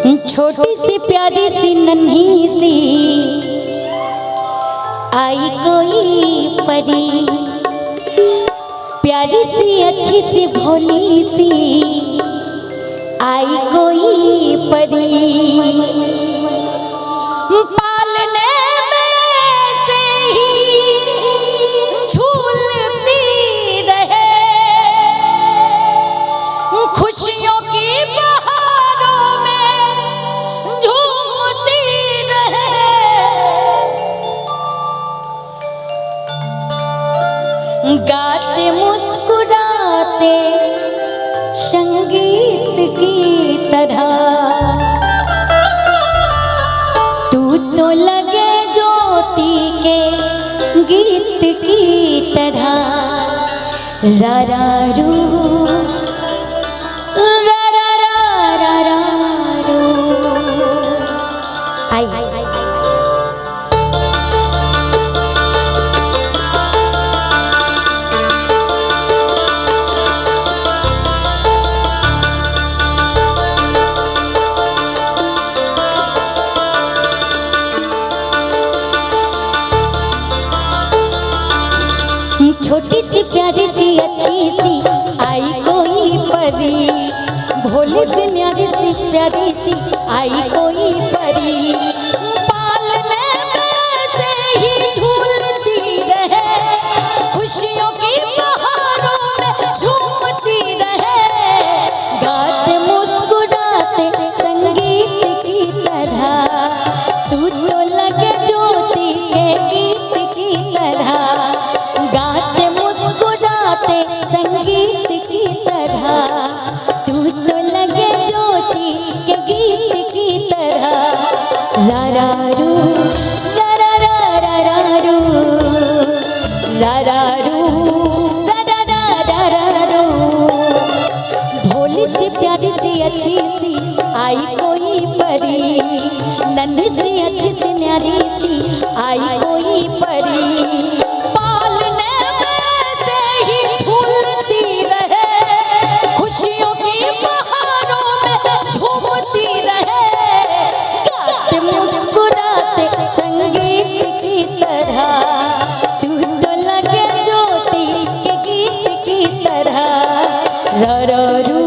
छोटी सी प्यारी सी नन्ही सी आई कोई परी, प्यारी सी अच्छी सी भोली सी आई कोई परी। पालने में से ही झूलती रहे, खुशियों की बहारों में झूमती रहे, गाते मुस्कुराते संगीत की तरह, तू तो लगे ज्योति के गीत की तरह। रा रा रू रा रा रा रा रा रू। आई छोटी सी प्यारी सी अच्छी सी आई कोई परी, भोली सी न्यारी सी प्यारी सी आई कोई परी। पालने में से ही झूलती रहे, खुशियों की बहारों में झूमती रहे, गाते मुस्कुराते संगीत की तरह, तू तो लगे ज्योति के गीत की तरह, गाते मुस्कुराते संगीत की तरह, तू तो लगे ज्योति के गीत की तरह। रा रा रू रा रा रा रा रा रू, रा रा रू रा रा रा रा रा रू। भोली सी प्यारी सी अच्छी सी आई कोई परी, नन्ही सी अच्छी सी न्यारी सी आई कोई परी। पालने में से ही झूलती रहे, खुशियों की बहारों में झूमती रहे, गाते मुस्कुराते संगीत की तरह, तू तो लगे ज्योति के गीत की तरह। रा रा रू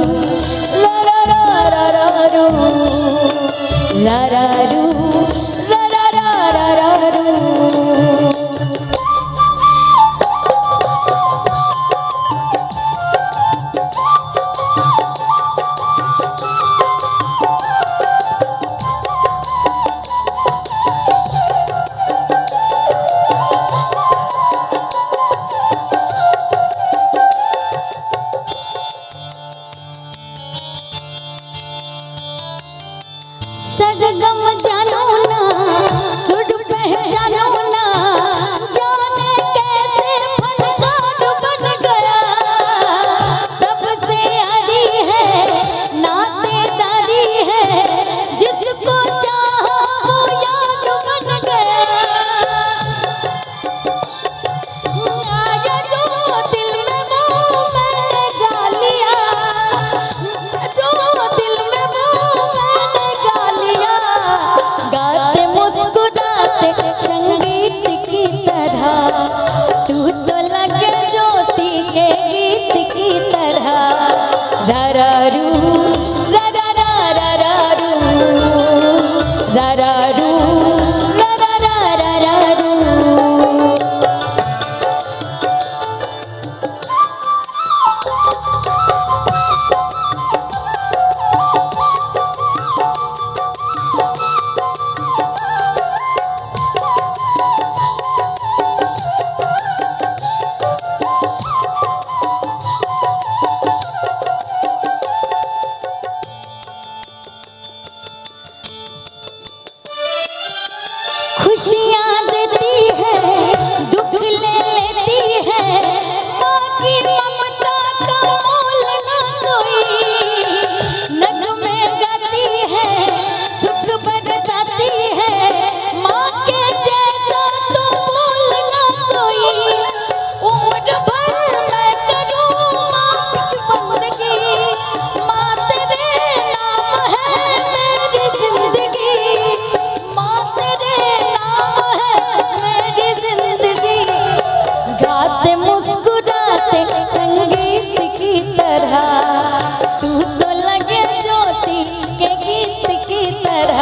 रा रा रा रा रा रू, रा रा रू रा रा रा रा रा रू। सरगम जानो ना, सुर पहचानो ना, जाने कैसे फनकार बन गया, सबसे हरी है नातेदारी है, जिसको चाहा वो यार बन गया। आया जो दिल में वो मैंने गा लिया, जो दिल में वो मैंने गा लिया, गाते मुस्कुराते संगीत की तरह, तू तो लगे ज्योति के गीत की तरह। रा रा रू रा रा रा रा रा रू, रा रा रू रा रा रा रा रा रू। तरह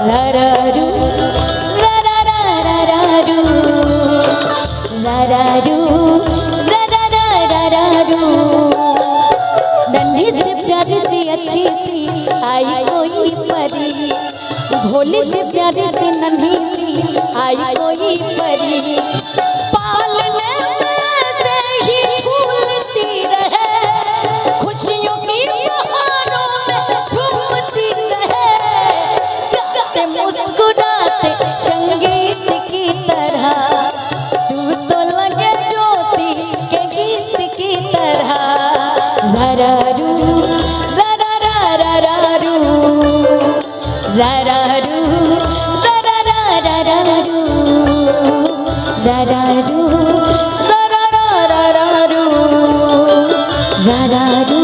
ररारू ररारू ररारू ररारू नन्ही से प्यारी सी अच्छी सी आई कोई परी भोली से प्यारी सी नन्ही सी आई कोई परी पालने से ही फूलती रहे खुशियों की बहारों में झूमती रहे गाते मुस्कुराते संगीत की तरह तू तो लगे ज्योति के गीत की तरह ररारू ररारू ररारू ररारू ररारू ररारू ररारू